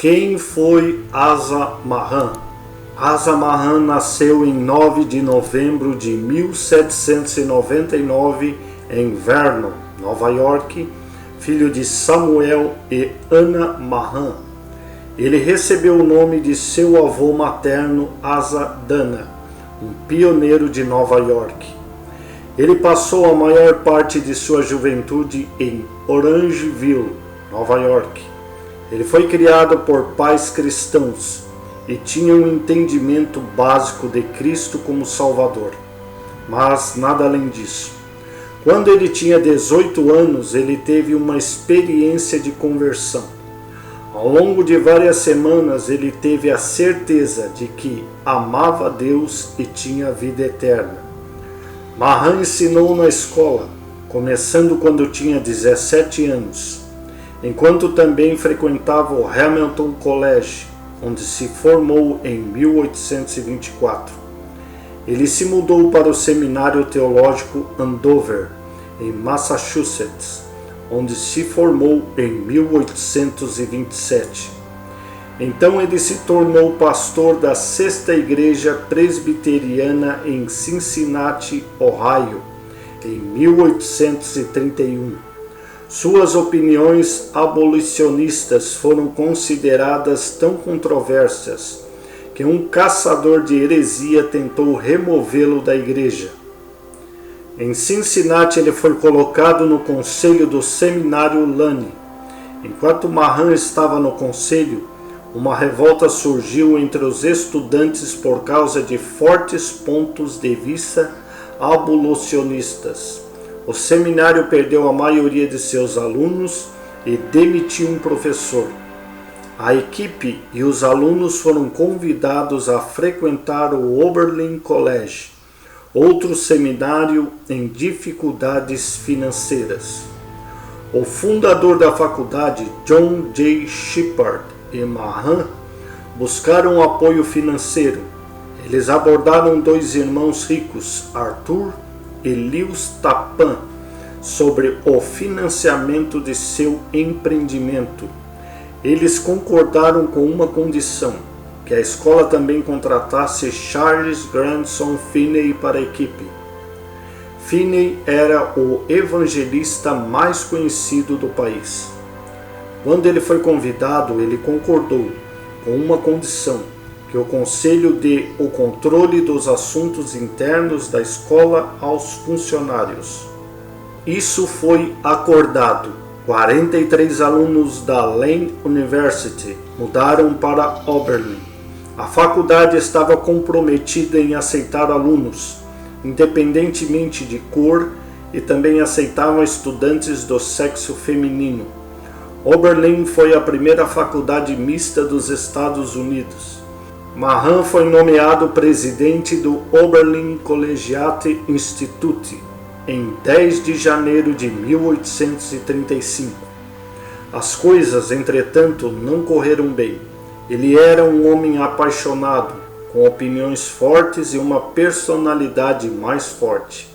Quem foi Asa Mahan? Asa Mahan nasceu em 9 de novembro de 1799 em Vernon, Nova York, filho de Samuel e Anna Mahan. Ele recebeu o nome de seu avô materno, Asa Dana, um pioneiro de Nova York. Ele passou a maior parte de sua juventude em Orangeville, Nova York. Ele foi criado por pais cristãos e tinha um entendimento básico de Cristo como Salvador, mas nada além disso. Quando ele tinha 18 anos, ele teve uma experiência de conversão. Ao longo de várias semanas, ele teve a certeza de que amava Deus e tinha vida eterna. Mahan ensinou na escola, começando quando tinha 17 anos, enquanto também frequentava o Hamilton College, onde se formou em 1824. Ele se mudou para o Seminário Teológico Andover, em Massachusetts, onde se formou em 1827. Então ele se tornou pastor da Sexta Igreja Presbiteriana em Cincinnati, Ohio, em 1831. Suas opiniões abolicionistas foram consideradas tão controversas que um caçador de heresia tentou removê-lo da igreja. Em Cincinnati, ele foi colocado no conselho do Seminário Lane. Enquanto Mahan estava no conselho, uma revolta surgiu entre os estudantes por causa de fortes pontos de vista abolicionistas. O seminário perdeu a maioria de seus alunos e demitiu um professor. A equipe e os alunos foram convidados a frequentar o Oberlin College, outro seminário em dificuldades financeiras. O fundador da faculdade, John J. Shepard, e Mahan buscaram apoio financeiro. Eles abordaram dois irmãos ricos, Arthur e Lewis Tappan, sobre o financiamento de seu empreendimento. Eles concordaram com uma condição, que a escola também contratasse Charles Grandson Finney para a equipe. Finney era o evangelista mais conhecido do país. Quando ele foi convidado, ele concordou com uma condição, que o conselho dê o controle dos assuntos internos da escola aos funcionários. Isso foi acordado. 43 alunos da Lane University mudaram para Oberlin. A faculdade estava comprometida em aceitar alunos, independentemente de cor, e também aceitava estudantes do sexo feminino. Oberlin foi a primeira faculdade mista dos Estados Unidos. Mahan foi nomeado presidente do Oberlin Collegiate Institute em 10 de janeiro de 1835. As coisas, entretanto, não correram bem. Ele era um homem apaixonado, com opiniões fortes e uma personalidade mais forte.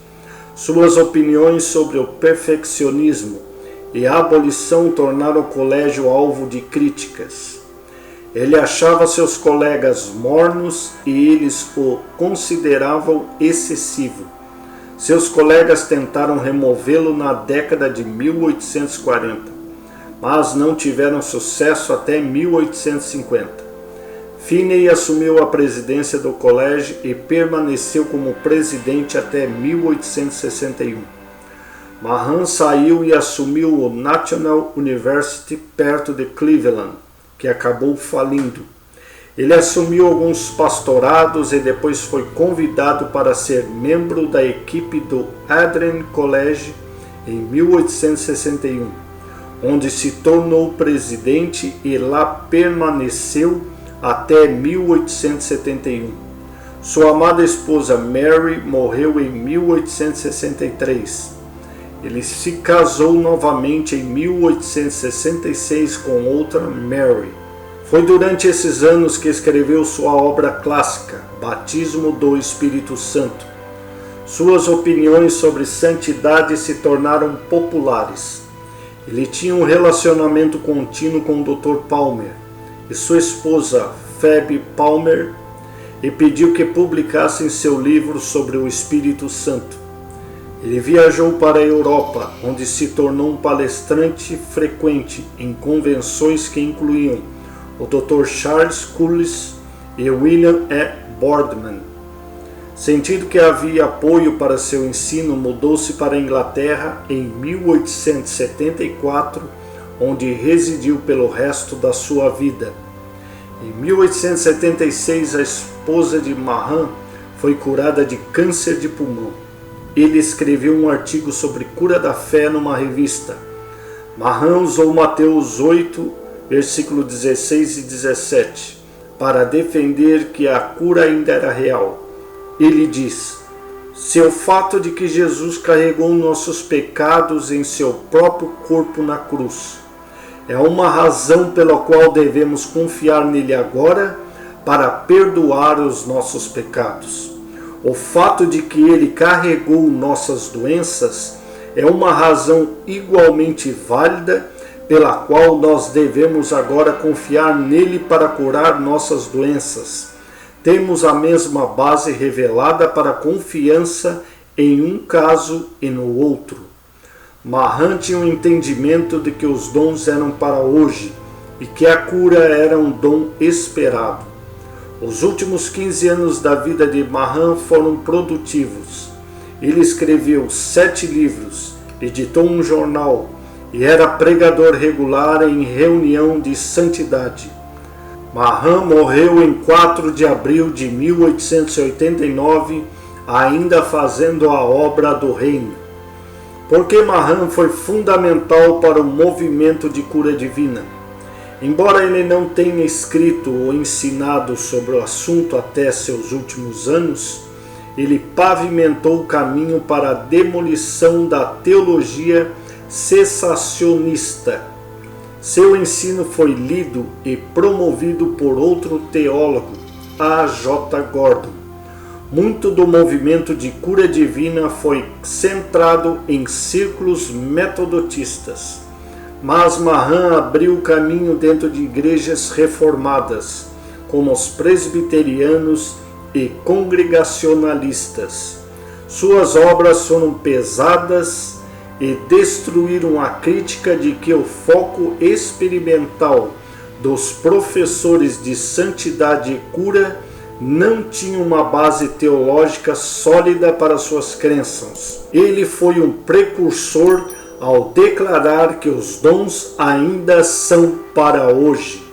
Suas opiniões sobre o perfeccionismo e a abolição tornaram o colégio alvo de críticas. Ele achava seus colegas mornos e eles o consideravam excessivo. Seus colegas tentaram removê-lo na década de 1840, mas não tiveram sucesso até 1850. Finney assumiu a presidência do colégio e permaneceu como presidente até 1861. Mahan saiu e assumiu o National University perto de Cleveland, que acabou falindo. Ele assumiu alguns pastorados e depois foi convidado para ser membro da equipe do Adrian College em 1861, onde se tornou presidente e lá permaneceu até 1871. Sua amada esposa Mary morreu em 1863. Ele se casou novamente em 1866 com outra Mary. Foi durante esses anos que escreveu sua obra clássica, Batismo do Espírito Santo. Suas opiniões sobre santidade se tornaram populares. Ele tinha um relacionamento contínuo com o Dr. Palmer e sua esposa Phoebe Palmer e pediu que publicassem seu livro sobre o Espírito Santo. Ele viajou para a Europa, onde se tornou um palestrante frequente em convenções que incluíam o Dr. Charles Cullis e William E. Boardman. Sentindo que havia apoio para seu ensino, mudou-se para a Inglaterra em 1874, onde residiu pelo resto da sua vida. Em 1876, a esposa de Mahan foi curada de câncer de pulmão. Ele escreveu um artigo sobre cura da fé numa revista. Mahan usou Mateus 8, versículo 16 e 17, para defender que a cura ainda era real. Ele diz: se o fato de que Jesus carregou nossos pecados em seu próprio corpo na cruz é uma razão pela qual devemos confiar nele agora para perdoar os nossos pecados. O fato de que ele carregou nossas doenças é uma razão igualmente válida pela qual nós devemos agora confiar nele para curar nossas doenças. Temos a mesma base revelada para confiança em um caso e no outro. Mahan tinha um entendimento de que os dons eram para hoje e que a cura era um dom esperado. Os últimos 15 anos da vida de Mahan foram produtivos. Ele escreveu 7 livros, editou um jornal e era pregador regular em reunião de santidade. Mahan morreu em 4 de abril de 1889, ainda fazendo a obra do reino. Porque Mahan foi fundamental para o movimento de cura divina. Embora ele não tenha escrito ou ensinado sobre o assunto até seus últimos anos, ele pavimentou o caminho para a demolição da teologia cessacionista. Seu ensino foi lido e promovido por outro teólogo, A. J. Gordon. Muito do movimento de cura divina foi centrado em círculos metodistas, mas Mahan abriu o caminho dentro de igrejas reformadas, como os presbiterianos e congregacionalistas. Suas obras foram pesadas e destruíram a crítica de que o foco experimental dos professores de santidade e cura não tinha uma base teológica sólida para suas crenças. Ele foi um precursor ao declarar que os dons ainda são para hoje.